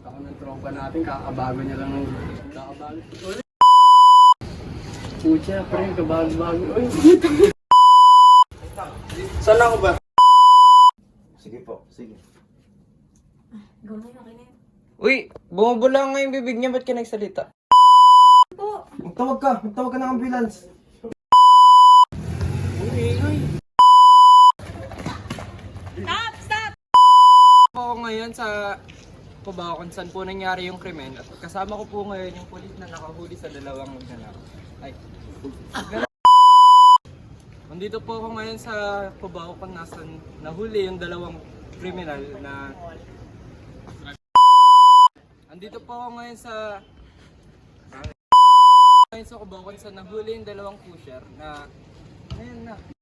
Ako ng tropa natin, kakabago niya lang ng kakabago. Pucha, pre, kabago-bago. Uy, Saan ako ba? Sige po, sige. Go na yun, okay na yun. Uy, bumubula nga yung bibig niya, ba't ka nagsalita? Po! Magtawag ka ng ambulance. Stop! Ako ngayon sa Cubao kung saan po nangyari yung krimen at kasama ko po ngayon yung pulis na nakahuli sa dalawang magnanakaw. Ay. Nandito po ako ngayon sa Cubao kung nasan nahuli yung dalawang kriminal na Andito po ako ngayon sa Cubao kung saan nahuli yung dalawang pusher na ngayon na